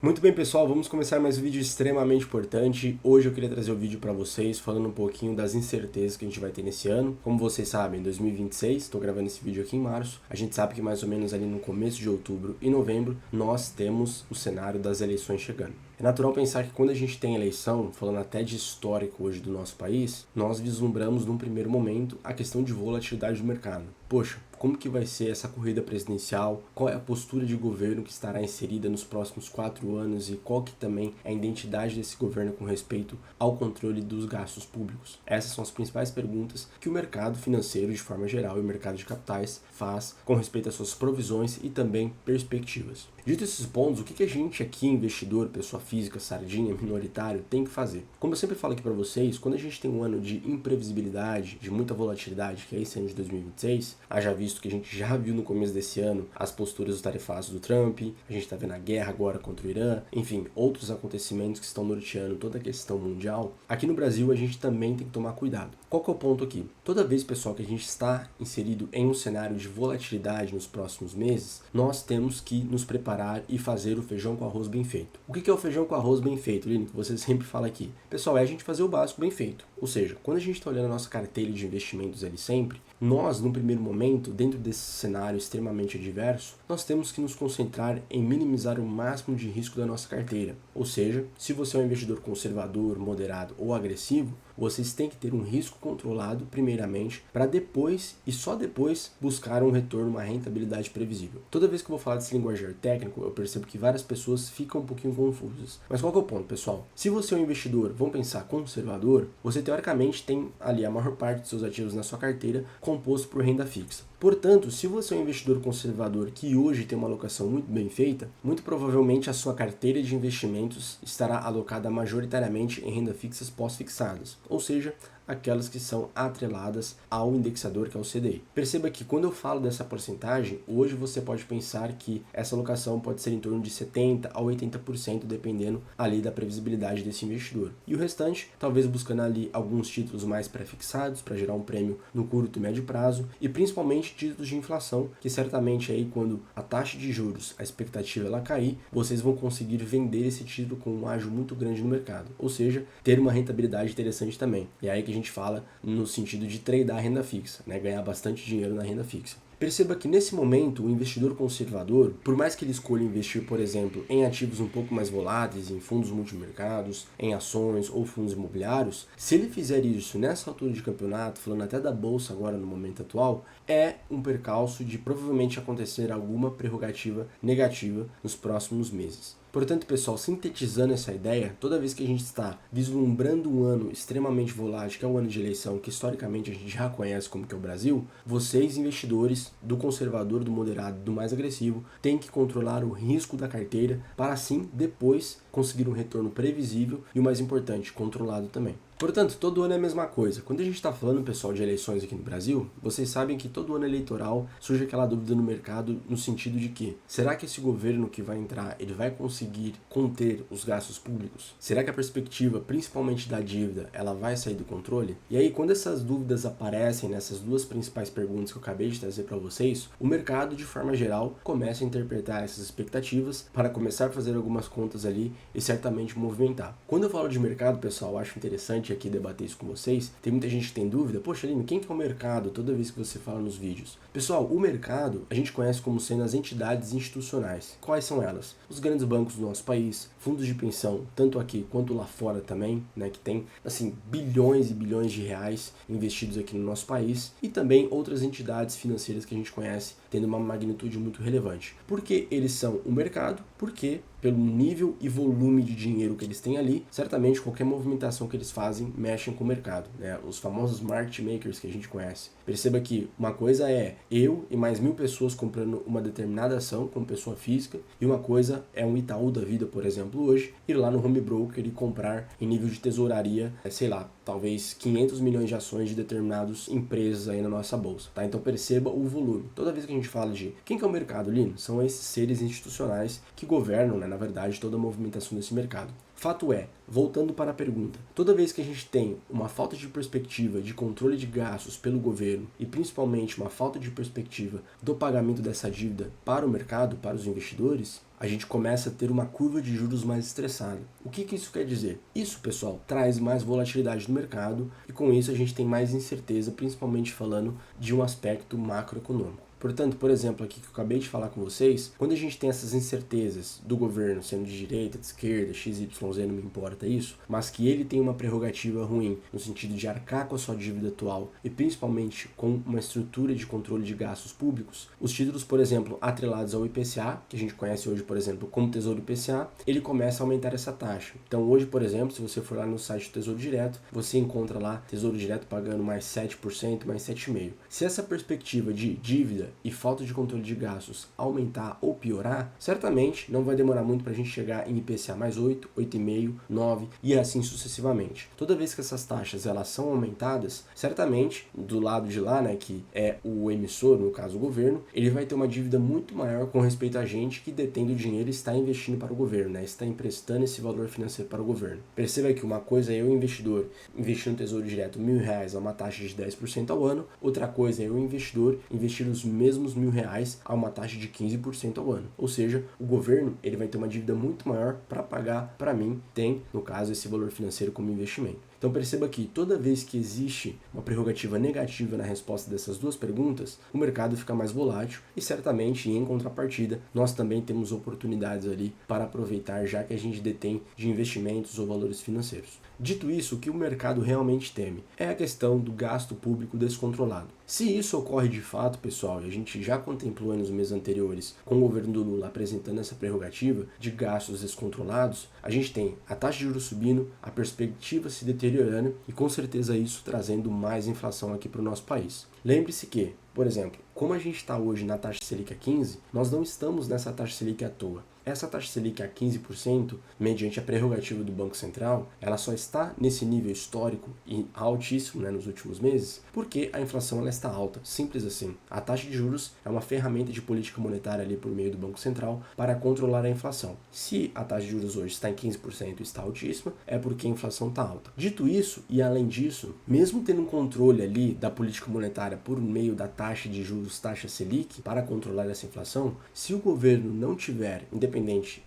Muito bem, pessoal, vamos começar mais um vídeo extremamente importante. Hoje eu queria trazer o vídeo para vocês falando um pouquinho das incertezas que a gente vai ter nesse ano. Como vocês sabem, 2026, estou gravando esse vídeo aqui em março, a gente sabe que mais ou menos ali no começo de outubro e novembro nós temos o cenário das eleições chegando. É natural pensar que quando a gente tem eleição, falando até de histórico hoje do nosso país, nós vislumbramos num primeiro momento a questão de volatilidade do mercado. Poxa, como que vai ser essa corrida presidencial? Qual é a postura de governo que estará inserida nos próximos 4 anos e qual que também é a identidade desse governo com respeito ao controle dos gastos públicos? Essas são as principais perguntas que o mercado financeiro, de forma geral, e o mercado de capitais faz com respeito às suas provisões e também perspectivas. Dito esses pontos, o que a gente aqui, investidor, pessoa física, sardinha, minoritário, tem que fazer? Como eu sempre falo aqui para vocês, quando a gente tem um ano de imprevisibilidade, de muita volatilidade, que é esse ano de 2026, haja visto que a gente já viu no começo desse ano as posturas dos tarifaços do Trump, a gente está vendo a guerra agora contra o Irã, enfim, outros acontecimentos que estão norteando toda a questão mundial, aqui no Brasil a gente também tem que tomar cuidado. Qual que é o ponto aqui? Toda vez, pessoal, que a gente está inserido em um cenário de volatilidade nos próximos meses, nós temos que nos preparar e fazer o feijão com arroz bem feito. O que é o feijão com arroz bem feito, Lino? Que você sempre fala aqui. Pessoal, é a gente fazer o básico bem feito. Ou seja, quando a gente está olhando a nossa carteira de investimentos ali sempre, nós, no primeiro momento, dentro desse cenário extremamente adverso, nós temos que nos concentrar em minimizar o máximo de risco da nossa carteira. Ou seja, se você é um investidor conservador, moderado ou agressivo, vocês têm que ter um risco controlado, primeiramente, para depois e só depois buscar um retorno, uma rentabilidade previsível. Toda vez que eu vou falar desse linguajar técnico, eu percebo que várias pessoas ficam um pouquinho confusas. Mas qual que é o ponto, pessoal? Se você é um investidor, vamos pensar, conservador, você teoricamente tem ali a maior parte dos seus ativos na sua carteira composto por renda fixa. Portanto, se você é um investidor conservador que hoje tem uma alocação muito bem feita, muito provavelmente a sua carteira de investimentos estará alocada majoritariamente em renda fixas pós-fixadas, ou seja, aquelas que são atreladas ao indexador que é o CDI. Perceba que quando eu falo dessa porcentagem, hoje você pode pensar que essa alocação pode ser em torno de 70% a 80%, dependendo ali da previsibilidade desse investidor. E o restante, talvez buscando ali alguns títulos mais pré-fixados para gerar um prêmio no curto e médio prazo, e principalmente títulos de inflação, que certamente aí quando a taxa de juros, a expectativa ela cair, vocês vão conseguir vender esse título com um ágio muito grande no mercado, ou seja, ter uma rentabilidade interessante também. E é aí que a gente fala no sentido de tradear a renda fixa, né? Ganhar bastante dinheiro na renda fixa. Perceba que nesse momento o investidor conservador, por mais que ele escolha investir, por exemplo, em ativos um pouco mais voláteis, em fundos multimercados, em ações ou fundos imobiliários, se ele fizer isso nessa altura de campeonato, falando até da bolsa agora no momento atual, é um percalço de provavelmente acontecer alguma prerrogativa negativa nos próximos meses. Portanto, pessoal, sintetizando essa ideia, toda vez que a gente está vislumbrando um ano extremamente volátil, que é um ano de eleição, que historicamente a gente já conhece como que é o Brasil, vocês, investidores do conservador, do moderado, do mais agressivo, têm que controlar o risco da carteira para assim, depois, conseguir um retorno previsível e, o mais importante, controlado também. Portanto, todo ano é a mesma coisa. Quando a gente está falando, pessoal, de eleições aqui no Brasil, vocês sabem que todo ano eleitoral surge aquela dúvida no mercado no sentido de que, será que esse governo que vai entrar, ele vai conseguir conter os gastos públicos? Será que a perspectiva, principalmente da dívida, ela vai sair do controle? E aí, quando essas dúvidas aparecem nessas duas principais perguntas que eu acabei de trazer para vocês, o mercado, de forma geral, começa a interpretar essas expectativas para começar a fazer algumas contas ali e certamente movimentar. Quando eu falo de mercado, pessoal, eu acho interessante aqui debater isso com vocês. Tem muita gente que tem dúvida, poxa, Lino, quem que é o mercado toda vez que você fala nos vídeos? Pessoal, o mercado a gente conhece como sendo as entidades institucionais. Quais são elas? Os grandes bancos do nosso país, fundos de pensão, tanto aqui quanto lá fora também, né, que tem, assim, bilhões e bilhões de reais investidos aqui no nosso país, e também outras entidades financeiras que a gente conhece, tendo uma magnitude muito relevante. Por que eles são o mercado? Porque pelo nível e volume de dinheiro que eles têm ali, certamente qualquer movimentação que eles fazem mexem com o mercado, né? Os famosos market makers que a gente conhece. Perceba que uma coisa é eu e mais 1000 pessoas comprando uma determinada ação como pessoa física, e uma coisa é um Itaú da vida, por exemplo, hoje, ir lá no home broker e comprar em nível de tesouraria, sei lá, talvez 500 milhões de ações de determinadas empresas aí na nossa bolsa, tá? Então perceba o volume. Toda vez que a gente fala de quem que é o mercado, Lino, são esses seres institucionais que governam, né, na verdade, toda a movimentação desse mercado. Fato é, voltando para a pergunta, toda vez que a gente tem uma falta de perspectiva de controle de gastos pelo governo e principalmente uma falta de perspectiva do pagamento dessa dívida para o mercado, para os investidores, a gente começa a ter uma curva de juros mais estressada. O que isso quer dizer? Isso, pessoal, traz mais volatilidade no mercado e com isso a gente tem mais incerteza, principalmente falando de um aspecto macroeconômico. Portanto, por exemplo, aqui que eu acabei de falar com vocês, quando a gente tem essas incertezas do governo sendo de direita, de esquerda, XYZ, não me importa isso, mas que ele tem uma prerrogativa ruim no sentido de arcar com a sua dívida atual e principalmente com uma estrutura de controle de gastos públicos, os títulos, por exemplo, atrelados ao IPCA, que a gente conhece hoje, por exemplo, como Tesouro IPCA, ele começa a aumentar essa taxa. Então hoje, por exemplo, se você for lá no site do Tesouro Direto, você encontra lá Tesouro Direto pagando mais 7%, mais 7,5%. Se essa perspectiva de dívida e falta de controle de gastos aumentar ou piorar, certamente não vai demorar muito para a gente chegar em IPCA mais 8, 8,5, 9 e assim sucessivamente. Toda vez que essas taxas elas são aumentadas, certamente do lado de lá, né, que é o emissor, no caso o governo, ele vai ter uma dívida muito maior com respeito a gente que detém o dinheiro e está investindo para o governo, né, está emprestando esse valor financeiro para o governo. Perceba que uma coisa é eu, investidor, investir no Tesouro Direto R$1.000 a uma taxa de 10% ao ano, outra coisa é eu, investidor, investir os mesmos R$1.000 a uma taxa de 15% ao ano. Ou seja, o governo ele vai ter uma dívida muito maior para pagar para mim, tem, no caso, esse valor financeiro como investimento. Então perceba que toda vez que existe uma prerrogativa negativa na resposta dessas duas perguntas, o mercado fica mais volátil e certamente em contrapartida nós também temos oportunidades ali para aproveitar já que a gente detém de investimentos ou valores financeiros. Dito isso, o que o mercado realmente teme é a questão do gasto público descontrolado. Se isso ocorre de fato, pessoal, e a gente já contemplou nos meses anteriores com o governo do Lula apresentando essa prerrogativa de gastos descontrolados, a gente tem a taxa de juros subindo, a perspectiva se deteriorando e com certeza isso trazendo mais inflação aqui para o nosso país. Lembre-se que, por exemplo, como a gente está hoje na taxa Selic a 15%, nós não estamos nessa taxa Selic à toa. Essa taxa Selic a 15%, mediante a prerrogativa do Banco Central, ela só está nesse nível histórico e altíssimo, né, nos últimos meses, porque a inflação ela está alta, simples assim. A taxa de juros é uma ferramenta de política monetária ali por meio do Banco Central para controlar a inflação. Se a taxa de juros hoje está em 15% e está altíssima, é porque a inflação está alta. Dito isso, e além disso, mesmo tendo um controle ali da política monetária por meio da taxa de juros, taxa Selic, para controlar essa inflação, se o governo não tiver, independente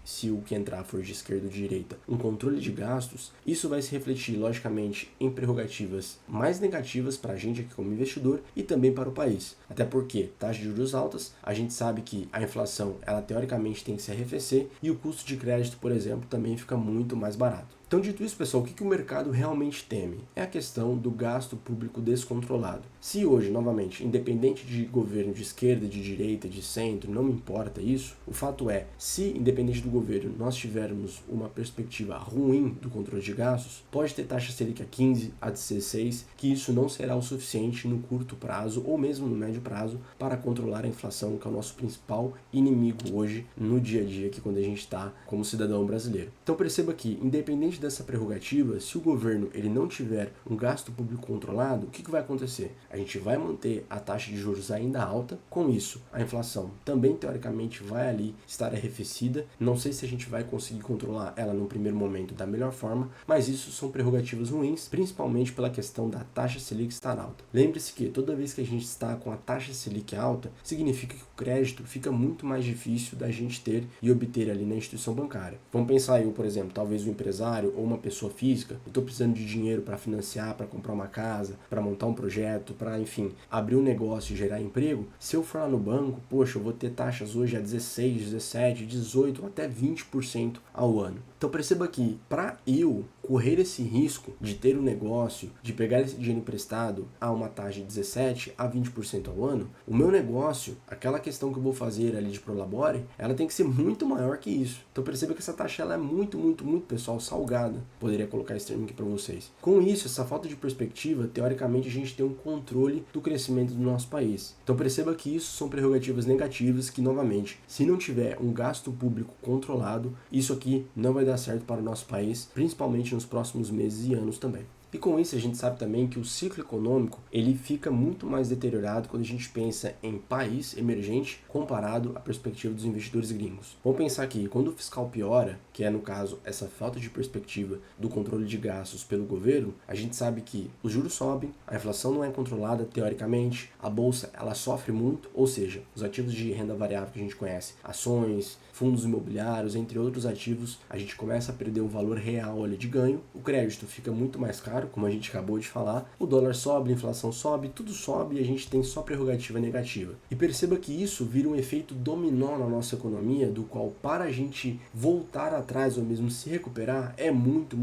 se o que entrar for de esquerda ou de direita, um controle de gastos, isso vai se refletir logicamente em prerrogativas mais negativas para a gente aqui como investidor e também para o país. Até porque taxa de juros altas, a gente sabe que a inflação ela teoricamente tem que se arrefecer e o custo de crédito, por exemplo, também fica muito mais barato. Então, dito isso, pessoal, o que o mercado realmente teme? É a questão do gasto público descontrolado. Se hoje, novamente, independente de governo de esquerda, de direita, de centro, não me importa isso, o fato é, se independente do governo nós tivermos uma perspectiva ruim do controle de gastos, pode ter taxa Selic a 15, a 16, que isso não será o suficiente no curto prazo ou mesmo no médio prazo para controlar a inflação, que é o nosso principal inimigo hoje no dia a dia, aqui quando a gente está como cidadão brasileiro. Então perceba que, independente dessa prerrogativa, se o governo ele não tiver um gasto público controlado, o que vai acontecer? A gente vai manter a taxa de juros ainda alta, com isso a inflação também teoricamente vai ali estar arrefecida, não sei se a gente vai conseguir controlar ela no primeiro momento da melhor forma, mas isso são prerrogativas ruins, principalmente pela questão da taxa Selic estar alta. Lembre-se que toda vez que a gente está com a taxa Selic alta, significa que o crédito fica muito mais difícil da gente ter e obter ali na instituição bancária. Vamos pensar aí, por exemplo, talvez o empresário ou uma pessoa física, eu estou precisando de dinheiro para financiar, para comprar uma casa, para montar um projeto, para, enfim, abrir um negócio e gerar emprego, se eu for lá no banco, poxa, eu vou ter taxas hoje a 16, 17, 18, até 20% ao ano. Então perceba que, para eu correr esse risco de ter um negócio, de pegar esse dinheiro emprestado a uma taxa de 17 a 20% ao ano, o meu negócio, aquela questão que eu vou fazer ali de Prolabore, ela tem que ser muito maior que isso. Então perceba que essa taxa ela é muito, pessoal, salgada. Poderia colocar esse termo aqui para vocês. Com isso, essa falta de perspectiva, teoricamente a gente tem um controle do crescimento do nosso país. Então perceba que isso são prerrogativas negativas que, novamente, se não tiver um gasto público controlado, isso aqui não vai dar certo para o nosso país, principalmente nos próximos meses e anos também. E com isso a gente sabe também que o ciclo econômico ele fica muito mais deteriorado quando a gente pensa em país emergente comparado à perspectiva dos investidores gringos. Vamos pensar que quando o fiscal piora, que é no caso essa falta de perspectiva do controle de gastos pelo governo, a gente sabe que os juros sobem, a inflação não é controlada teoricamente, a bolsa ela sofre muito, ou seja, os ativos de renda variável que a gente conhece, ações, fundos imobiliários, entre outros ativos, a gente começa a perder o valor real ali de ganho, o crédito fica muito mais caro, como a gente acabou de falar, o dólar sobe, a inflação sobe, tudo sobe e a gente tem só prerrogativa negativa. E perceba que isso vira um efeito dominó na nossa economia, do qual para a gente voltar atrás ou mesmo se recuperar é muito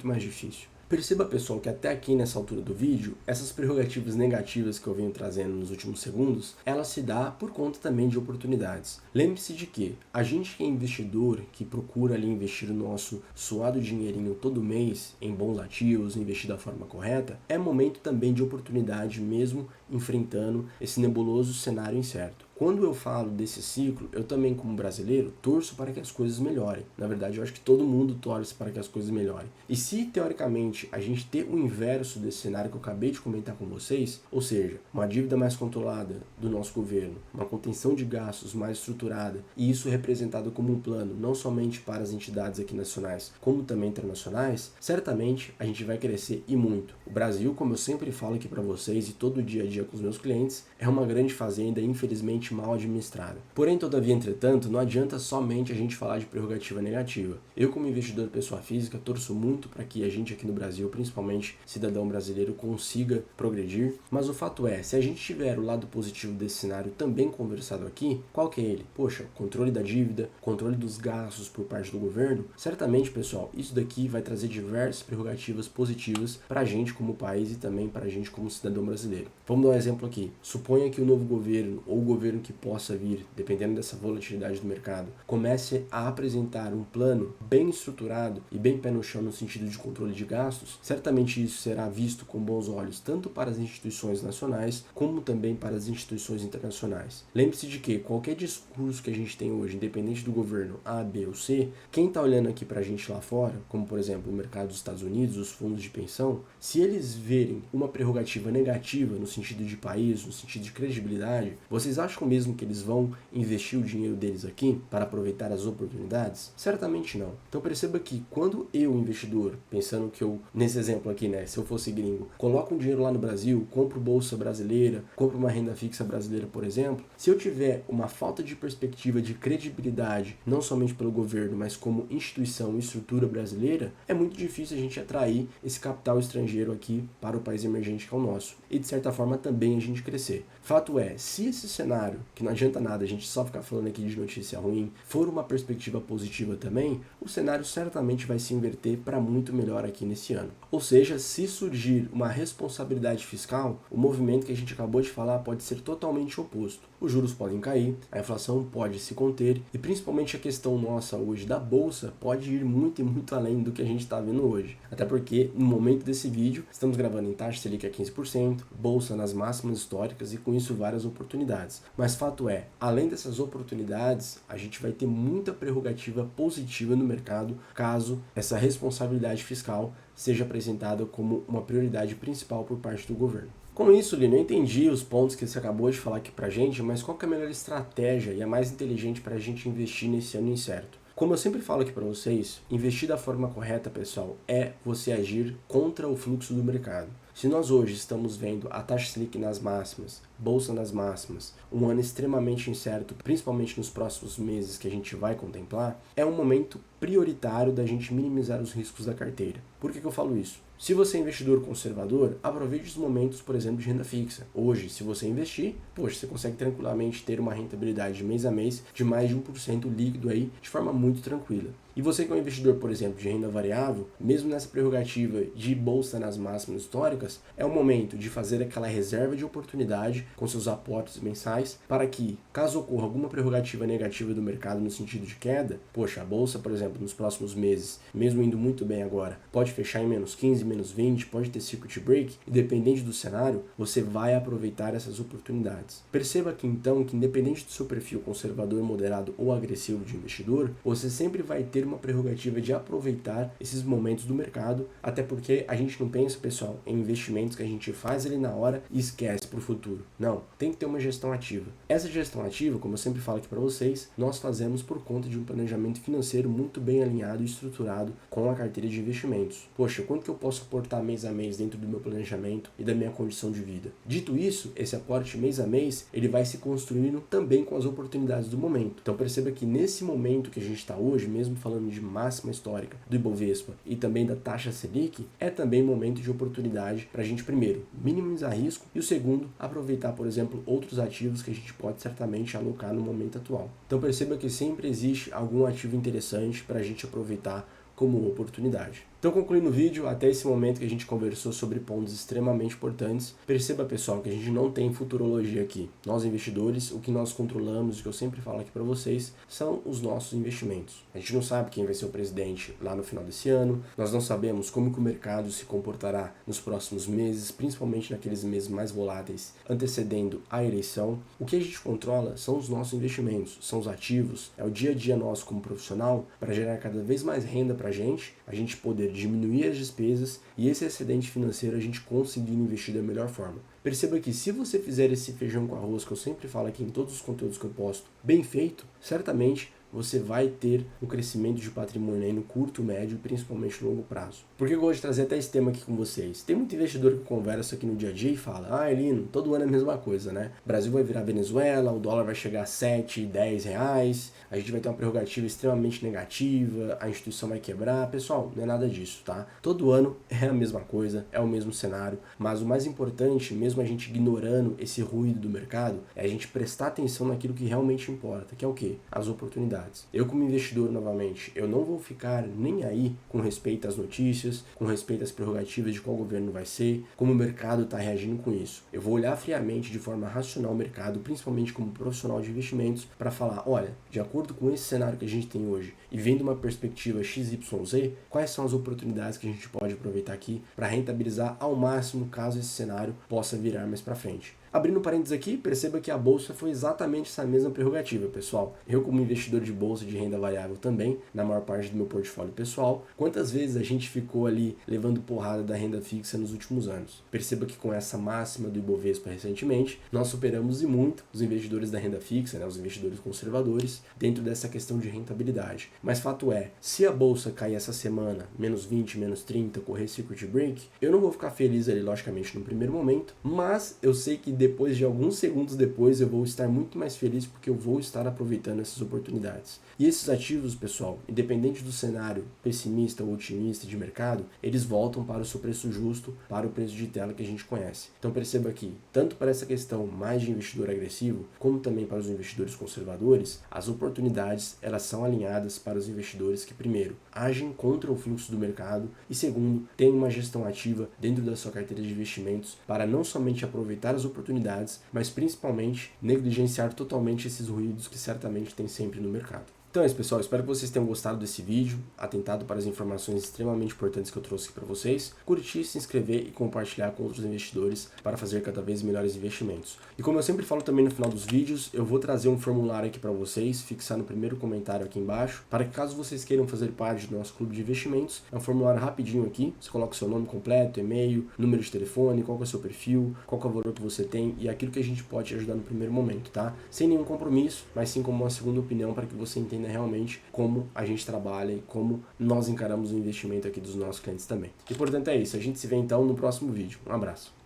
mais difícil. Perceba, pessoal, que até aqui nessa altura do vídeo, essas prerrogativas negativas que eu venho trazendo nos últimos segundos, ela se dá por conta também de oportunidades. Lembre-se de que a gente que é investidor, que procura ali investir o nosso suado dinheirinho todo mês em bons ativos, investir da forma correta, é momento também de oportunidade mesmo enfrentando esse nebuloso cenário incerto. Quando eu falo desse ciclo, eu também, como brasileiro, torço para que as coisas melhorem. Na verdade, eu acho que todo mundo torce para que as coisas melhorem. E se, teoricamente, a gente ter o inverso desse cenário que eu acabei de comentar com vocês, ou seja, uma dívida mais controlada do nosso governo, uma contenção de gastos mais estruturada, e isso representado como um plano, não somente para as entidades aqui nacionais, como também internacionais, certamente a gente vai crescer e muito. O Brasil, como eu sempre falo aqui para vocês e todo dia a dia com os meus clientes, é uma grande fazenda, infelizmente, mal administrada. Porém, todavia, entretanto, não adianta somente a gente falar de prerrogativa negativa. Eu, como investidor pessoa física, torço muito para que a gente aqui no Brasil, principalmente cidadão brasileiro, consiga progredir, mas o fato é, se a gente tiver o lado positivo desse cenário também conversado aqui, qual que é ele? Poxa, controle da dívida, controle dos gastos por parte do governo, certamente, pessoal, isso daqui vai trazer diversas prerrogativas positivas para a gente como país e também para a gente como cidadão brasileiro. Vamos dar um exemplo aqui. Suponha que o novo governo ou o governo que possa vir, dependendo dessa volatilidade do mercado, comece a apresentar um plano bem estruturado e bem pé no chão no sentido de controle de gastos, certamente isso será visto com bons olhos tanto para as instituições nacionais como também para as instituições internacionais. Lembre-se de que qualquer discurso que a gente tem hoje, independente do governo A, B ou C, quem está olhando aqui para a gente lá fora, como por exemplo o mercado dos Estados Unidos, os fundos de pensão, se eles verem uma prerrogativa negativa no sentido de país, no sentido de credibilidade, vocês acham mesmo que eles vão investir o dinheiro deles aqui para aproveitar as oportunidades? Certamente não. Então perceba que quando eu, investidor, pensando que eu, nesse exemplo aqui, né, se eu fosse gringo, coloco um dinheiro lá no Brasil, compro bolsa brasileira, compro uma renda fixa brasileira, por exemplo, se eu tiver uma falta de perspectiva de credibilidade, não somente pelo governo, mas como instituição e estrutura brasileira, é muito difícil a gente atrair esse capital estrangeiro aqui para o país emergente que é o nosso. E de certa forma também a gente crescer. Fato é, se esse cenário, que não adianta nada a gente só ficar falando aqui de notícia ruim, for uma perspectiva positiva também, o cenário certamente vai se inverter para muito melhor aqui nesse ano. Ou seja, se surgir uma responsabilidade fiscal, o movimento que a gente acabou de falar pode ser totalmente oposto. Os juros podem cair, a inflação pode se conter e principalmente a questão nossa hoje da bolsa pode ir muito e muito além do que a gente está vendo hoje. Até porque no momento desse vídeo estamos gravando em taxa Selic a 15%, bolsa nas máximas históricas e com isso várias oportunidades. Mas fato é, além dessas oportunidades, a gente vai ter muita prerrogativa positiva no mercado caso essa responsabilidade fiscal seja apresentada como uma prioridade principal por parte do governo. Com isso, Lino, eu entendi os pontos que você acabou de falar aqui pra gente, mas qual que é a melhor estratégia e a mais inteligente para a gente investir nesse ano incerto? Como eu sempre falo aqui para vocês, investir da forma correta, pessoal, é você agir contra o fluxo do mercado. Se nós hoje estamos vendo a taxa Selic nas máximas, bolsa nas máximas, um ano extremamente incerto, principalmente nos próximos meses que a gente vai contemplar, é um momento prioritário da gente minimizar os riscos da carteira. Por que eu falo isso? Se você é investidor conservador, aproveite os momentos, por exemplo, de renda fixa. Hoje, se você investir, poxa, você consegue tranquilamente ter uma rentabilidade de mês a mês de mais de 1% líquido aí, de forma muito tranquila. E você que é um investidor, por exemplo, de renda variável, mesmo nessa prerrogativa de bolsa nas máximas históricas, é o momento de fazer aquela reserva de oportunidade com seus aportes mensais para que, caso ocorra alguma prerrogativa negativa do mercado no sentido de queda, poxa, a bolsa, por exemplo, nos próximos meses, mesmo indo muito bem agora, pode fechar em menos 15, menos 20, pode ter circuit break, e dependente do cenário, você vai aproveitar essas oportunidades. Perceba que então, que independente do seu perfil conservador, moderado ou agressivo de investidor, você sempre vai ter ter uma prerrogativa de aproveitar esses momentos do mercado, até porque a gente não pensa, pessoal, em investimentos que a gente faz ali na hora e esquece para o futuro. Não, tem que ter uma gestão ativa. Essa gestão ativa, como eu sempre falo aqui para vocês, nós fazemos por conta de um planejamento financeiro muito bem alinhado e estruturado com a carteira de investimentos. Poxa, quanto que eu posso aportar mês a mês dentro do meu planejamento e da minha condição de vida? Dito isso, esse aporte mês a mês, ele vai se construindo também com as oportunidades do momento. Então perceba que nesse momento que a gente está hoje, mesmo falando de máxima histórica do Ibovespa e também da taxa Selic, é também momento de oportunidade para a gente, primeiro, minimizar risco e o segundo, aproveitar, por exemplo, outros ativos que a gente pode certamente alocar no momento atual. Então perceba que sempre existe algum ativo interessante para a gente aproveitar como oportunidade. Então, concluindo o vídeo, até esse momento que a gente conversou sobre pontos extremamente importantes, perceba, pessoal, que a gente não tem futurologia aqui. Nós, investidores, o que nós controlamos, o que eu sempre falo aqui para vocês, são os nossos investimentos. A gente não sabe quem vai ser o presidente lá no final desse ano, nós não sabemos como que o mercado se comportará nos próximos meses, principalmente naqueles meses mais voláteis, antecedendo a eleição. O que a gente controla são os nossos investimentos, são os ativos, é o dia a dia nosso como profissional, para gerar cada vez mais renda para a gente poder diminuir as despesas e esse excedente financeiro a gente conseguir investir da melhor forma. Perceba que se você fizer esse feijão com arroz que eu sempre falo aqui em todos os conteúdos que eu posto, bem feito, certamente você vai ter um crescimento de patrimônio aí no curto, médio e principalmente no longo prazo. Por que eu gosto de trazer até esse tema aqui com vocês? Tem muito investidor que conversa aqui no dia a dia e fala: Elino, todo ano é a mesma coisa, né? O Brasil vai virar Venezuela, o dólar vai chegar a 7, 10 reais, a gente vai ter uma prerrogativa extremamente negativa, a instituição vai quebrar. Pessoal, não é nada disso, tá? Todo ano é a mesma coisa, é o mesmo cenário, mas o mais importante, mesmo a gente ignorando esse ruído do mercado, é a gente prestar atenção naquilo que realmente importa, que é o quê? As oportunidades. Eu, como investidor, novamente, eu não vou ficar nem aí com respeito às notícias, com respeito às prerrogativas de qual governo vai ser, como o mercado está reagindo com isso. Eu vou olhar friamente, de forma racional, o mercado, principalmente como profissional de investimentos, para falar, olha, de acordo com esse cenário que a gente tem hoje e vendo uma perspectiva XYZ, quais são as oportunidades que a gente pode aproveitar aqui para rentabilizar ao máximo caso esse cenário possa virar mais para frente. Abrindo parênteses aqui, perceba que a bolsa foi exatamente essa mesma prerrogativa, pessoal. Eu, como investidor de bolsa de renda variável também, na maior parte do meu portfólio pessoal, quantas vezes a gente ficou ali levando porrada da renda fixa nos últimos anos? Perceba que com essa máxima do Ibovespa recentemente, nós superamos e muito os investidores da renda fixa, né, os investidores conservadores, dentro dessa questão de rentabilidade. Mas fato é, se a bolsa cair essa semana, menos 20, menos 30, correr circuit break, eu não vou ficar feliz ali, logicamente, no primeiro momento, mas eu sei que depois de alguns segundos depois eu vou estar muito mais feliz porque eu vou estar aproveitando essas oportunidades. E esses ativos, pessoal, independente do cenário pessimista ou otimista de mercado, eles voltam para o seu preço justo, para o preço de tela que a gente conhece. Então perceba aqui, tanto para essa questão mais de investidor agressivo, como também para os investidores conservadores, as oportunidades elas são alinhadas para os investidores que, primeiro, agem contra o fluxo do mercado e, segundo, têm uma gestão ativa dentro da sua carteira de investimentos para não somente aproveitar as oportunidades, mas principalmente negligenciar totalmente esses ruídos que certamente tem sempre no mercado. Então é isso, pessoal, espero que vocês tenham gostado desse vídeo, atentado para as informações extremamente importantes que eu trouxe aqui para vocês, curtir, se inscrever e compartilhar com outros investidores para fazer cada vez melhores investimentos. E como eu sempre falo também no final dos vídeos, eu vou trazer um formulário aqui para vocês, fixar no primeiro comentário aqui embaixo, para que caso vocês queiram fazer parte do nosso clube de investimentos, é um formulário rapidinho aqui, você coloca o seu nome completo, e-mail, número de telefone, qual que é o seu perfil, qual que é o valor que você tem e aquilo que a gente pode te ajudar no primeiro momento, tá? Sem nenhum compromisso, mas sim como uma segunda opinião para que você entenda realmente como a gente trabalha e como nós encaramos o investimento aqui dos nossos clientes também. E portanto é isso, a gente se vê então no próximo vídeo. Um abraço.